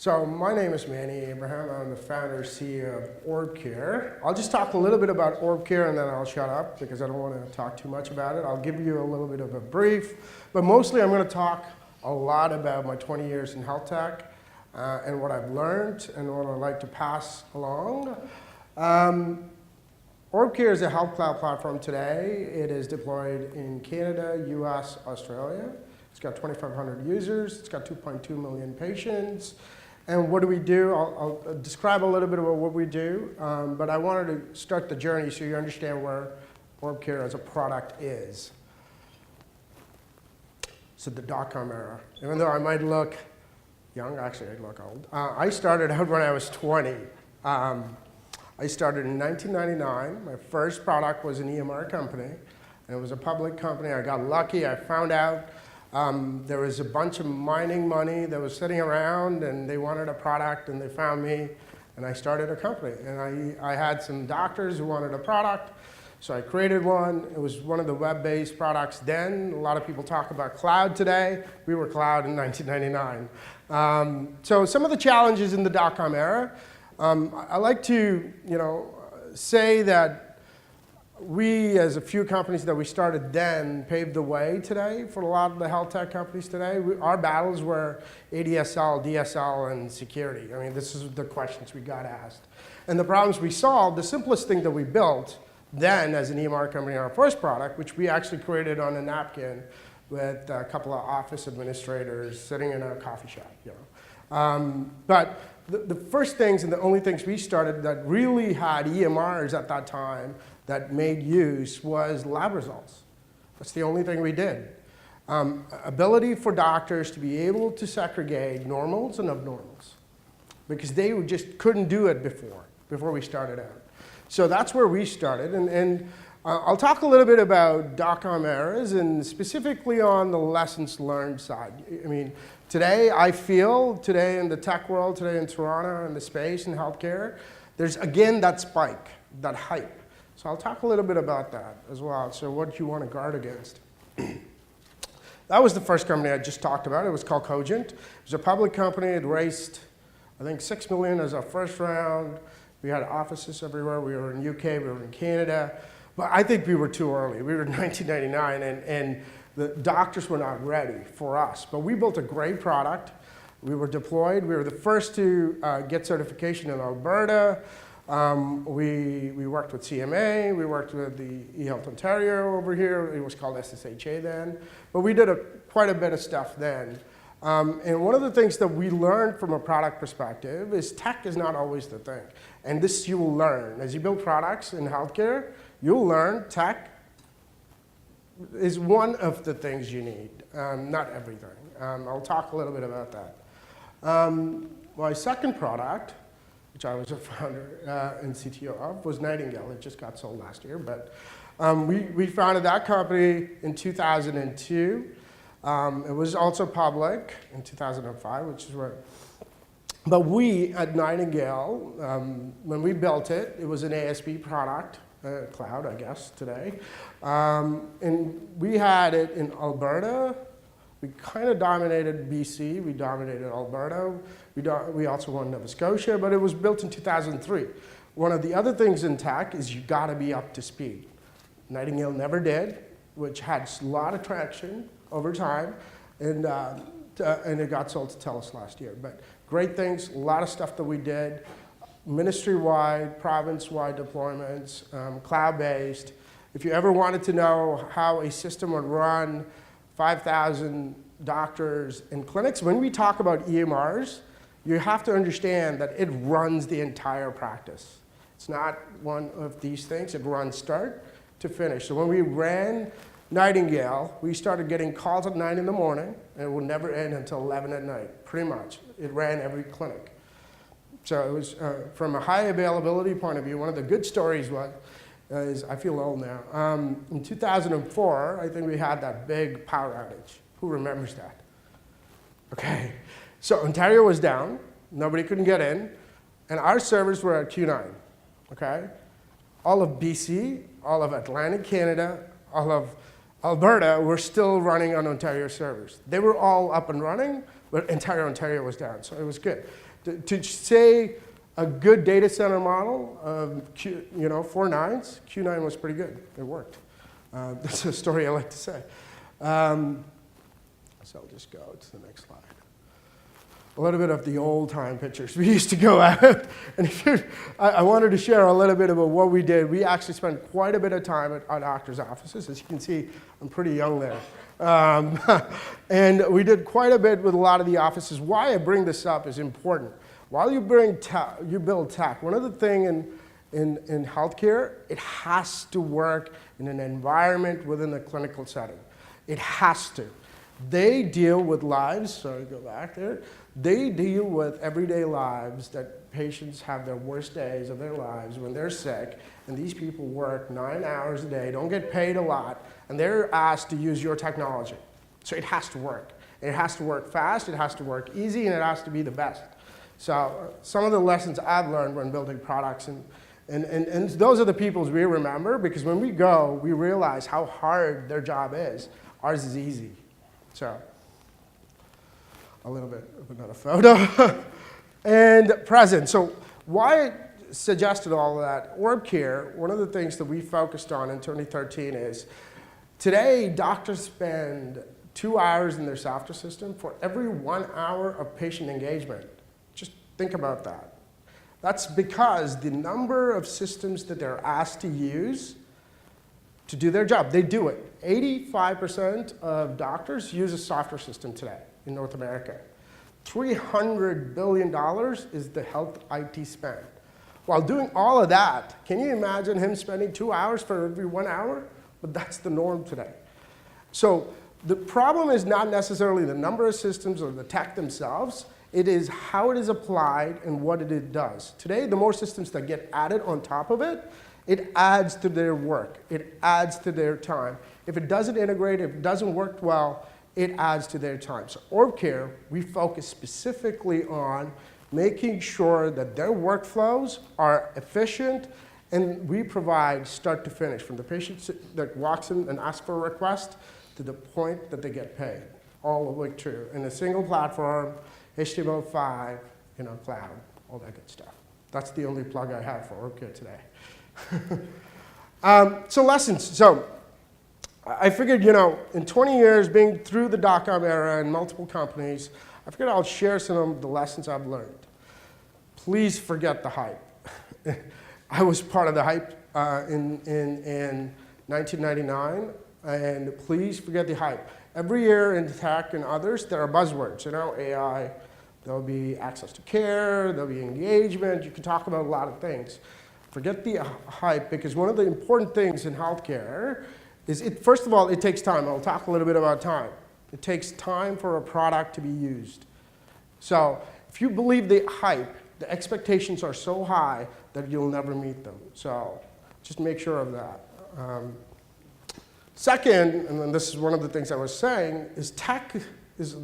So my name is Manny Abraham. I'm the founder and CEO of Orbcare. I'll just talk a little bit about Orbcare and then I'll shut up because I don't want to talk too much about it. I'll give you a little bit of a brief, but mostly I'm going to talk a lot about my 20 years in health tech and what I've learned and what I'd like to pass along. Orbcare is a health cloud platform today. It is deployed in Canada, US, Australia. It's got 2,500 users. It's got 2.2 million patients. And what do we do? I'll describe a little bit about what we do, but I wanted to start the journey so you understand where Orbcare as a product is. So the dot-com era. Even though I might look young, actually I look old. I started out when I was 20. I started in 1999. My first product was an EMR company, and it was a public company. I got lucky. I found out there was a bunch of mining money that was sitting around, and they wanted a product, and they found me, and I started a company. And I had some doctors who wanted a product, so I created one. It was one of the web-based products then. A lot of people talk about cloud today. We were cloud in 1999. So some of the challenges in the dot-com era, I like to say that we, as a few companies that we started then, paved the way today for a lot of the health tech companies today. Our battles were ADSL, DSL, and security. I mean, this is the questions we got asked. And the problems we solved, the simplest thing that we built then as an EMR company, our first product, which we actually created on a napkin with a couple of office administrators sitting in a coffee shop. But the first things and the only things we started that really had EMRs at that time that made use was lab results. That's the only thing we did. Ability for doctors to be able to segregate normals and abnormals, because they just couldn't do it before we started out. So that's where we started, and I'll talk a little bit about dot-com eras and specifically on the lessons learned side. I mean, today I feel, today in the tech world, today in Toronto, in the space, in healthcare, there's again that spike, that hype. So I'll talk a little bit about that as well. So what you want to guard against. That was the first company I just talked about. It was called Cogent. It was a public company. It raised, I think, $6 million as our first round. We had offices everywhere. We were in UK, we were in Canada. But I think we were too early. We were in 1999, and the doctors were not ready for us. But we built a great product. We were deployed. We were the first to get certification in Alberta. We worked with CMA, we worked with the eHealth Ontario over here. It was called SSHA then. But we did quite a bit of stuff then. And one of the things that we learned from a product perspective is tech is not always the thing. And this you will learn. As you build products in healthcare, you'll learn tech is one of the things you need, not everything. I'll talk a little bit about that. My second product, which I was a founder and CTO of, was Nightingale. It just got sold last year, but we founded that company in 2002. It was also public in 2005, which is where. But we at Nightingale, when we built it, it was an ASP product, cloud, I guess, today. And we had it in Alberta. We kind of dominated BC. We dominated Alberta. We also won Nova Scotia, but it was built in 2003. One of the other things in tech is you got to be up to speed. Nightingale never did, which had a lot of traction over time, and it got sold to TELUS last year. But great things, a lot of stuff that we did, ministry-wide, province-wide deployments, cloud-based. If you ever wanted to know how a system would run 5,000 doctors and clinics, when we talk about EMRs, you have to understand that it runs the entire practice. It's not one of these things. It runs start to finish. So when we ran Nightingale, we started getting calls at 9 in the morning, and it would never end until 11 at night, pretty much. It ran every clinic. So it was, from a high availability point of view, one of the good stories is, I feel old now. In 2004, I think we had that big power outage. Who remembers that? Okay. So Ontario was down, nobody couldn't get in, and our servers were at Q9, okay? All of BC, all of Atlantic Canada, all of Alberta were still running on Ontario servers. They were all up and running, but entire Ontario was down, so it was good. To say a good data center model of 4 nines, Q9 was pretty good. It worked. That's a story I like to say. So I'll just go to the next slide. A little bit of the old time pictures. We used to go out, and I wanted to share a little bit about what we did. We actually spent quite a bit of time at our doctor's offices. As you can see, I'm pretty young there. And we did quite a bit with a lot of the offices. Why I bring this up is important. While you build tech, one of the things in healthcare, it has to work in an environment within a clinical setting. It has to. They deal with lives, sorry, go back there. They deal with everyday lives that patients have their worst days of their lives when they're sick, and these people work 9 hours a day, don't get paid a lot, and they're asked to use your technology. So it has to work. It has to work fast, it has to work easy, and it has to be the best. So some of the lessons I've learned when building products, and those are the people we remember, because when we go, we realize how hard their job is. Ours is easy. So a little bit of another photo. And present. So why I suggested all of that, Orbcare, one of the things that we focused on in 2013 is, today doctors spend 2 hours in their software system for every 1 hour of patient engagement. Just think about that. That's because the number of systems that they're asked to use to do their job, they do it. 85% of doctors use a software system today in North America. $300 billion is the health IT spend. While doing all of that, can you imagine him spending 2 hours for every 1 hour? But that's the norm today. So the problem is not necessarily the number of systems or the tech themselves. It is how it is applied and what it does. Today, the more systems that get added on top of it, it adds to their work. It adds to their time. If it doesn't integrate, if it doesn't work well, it adds to their time. So Orbcare, we focus specifically on making sure that their workflows are efficient, and we provide start to finish, from the patient that walks in and asks for a request to the point that they get paid, all the way through in a single platform, HTML5, cloud, all that good stuff. That's the only plug I have for Orbcare today. So lessons. So I figured, in 20 years being through the dot-com era in multiple companies, I figured I'll share some of the lessons I've learned. Please forget the hype. I was part of the hype in 1999, and please forget the hype. Every year in tech and others, there are buzzwords. AI, there'll be access to care, there'll be engagement. You can talk about a lot of things. Forget the hype, because one of the important things in healthcare is, first of all, it takes time. I'll talk a little bit about time. It takes time for a product to be used. So if you believe the hype, the expectations are so high that you'll never meet them. So just make sure of that. Second, and then this is one of the things I was saying, is tech is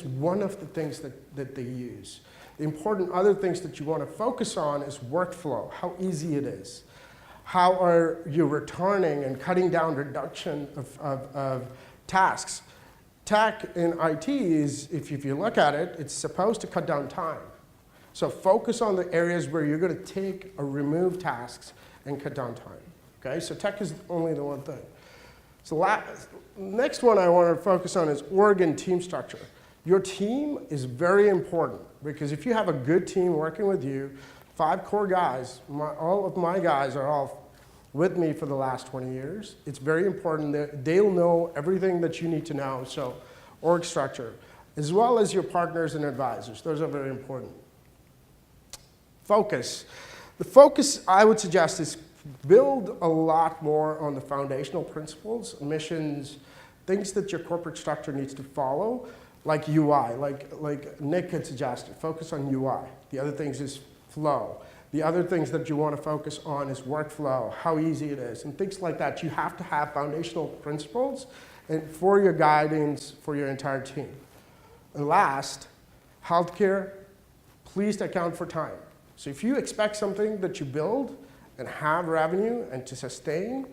one of the things that they use. The important other things that you want to focus on is workflow, how easy it is. How are you returning and cutting down reduction of tasks? Tech in IT is, if you look at it, it's supposed to cut down time. So focus on the areas where you're going to take or remove tasks and cut down time. Okay, so tech is only the one thing. So next one I want to focus on is org and team structure. Your team is very important, because if you have a good team working with you, 5 core guys, all of my guys are all with me for the last 20 years. It's very important that they'll know everything that you need to know. So org structure, as well as your partners and advisors, those are very important. Focus. The focus I would suggest is build a lot more on the foundational principles, missions, things that your corporate structure needs to follow, like UI, like Nick had suggested, focus on UI. The other things is flow. The other things that you want to focus on is workflow, how easy it is, and things like that. You have to have foundational principles and for your guidance for your entire team. And last, healthcare, please account for time. So if you expect something that you build and have revenue and to sustain,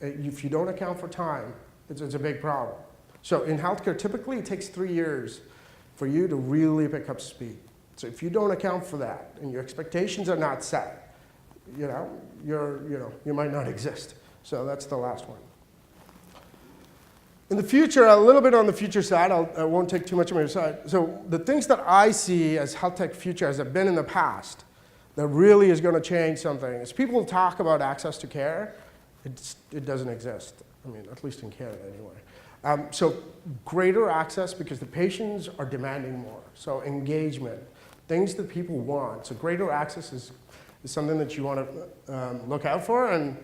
if you don't account for time, it's a big problem. So in healthcare, typically it takes 3 years for you to really pick up speed. So if you don't account for that and your expectations are not set, you might not exist. So that's the last one. In the future, a little bit on the future side, I won't take too much of your side. So the things that I see as health tech future as have been in the past that really is going to change something is people talk about access to care. It doesn't exist. I mean, at least in Canada anyway. So greater access because the patients are demanding more. So engagement, things that people want. So greater access is something that you want to look out for. And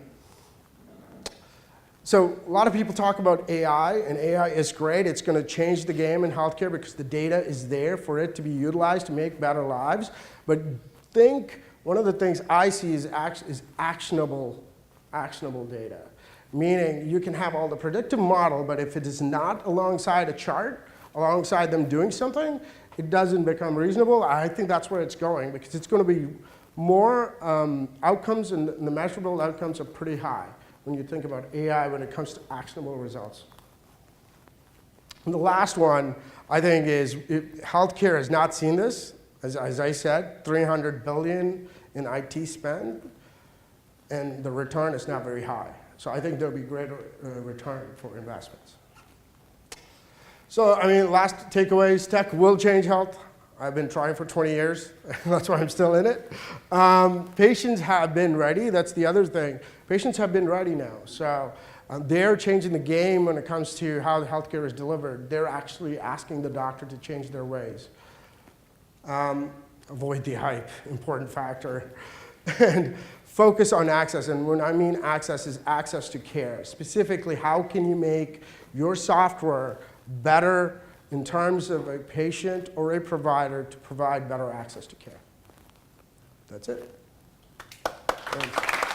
so a lot of people talk about AI, and AI is great. It's going to change the game in healthcare because the data is there for it to be utilized to make better lives. But one of the things I see is actionable data. Meaning you can have all the predictive model, but if it is not alongside a chart, alongside them doing something, it doesn't become reasonable. I think that's where it's going because it's going to be more outcomes, and the measurable outcomes are pretty high when you think about AI when it comes to actionable results. And the last one, I think, is healthcare has not seen this. As I said, $300 billion in IT spend, and the return is not very high. So I think there'll be greater return for investments. So, I mean, last takeaways, tech will change health. I've been trying for 20 years. That's why I'm still in it. Patients have been ready. That's the other thing. Patients have been ready now. So they're changing the game when it comes to how the healthcare is delivered. They're actually asking the doctor to change their ways. Avoid the hype, important factor. And focus on access. And when I mean access, is access to care. Specifically, how can you make your software better in terms of a patient or a provider to provide better access to care? That's it. Thanks.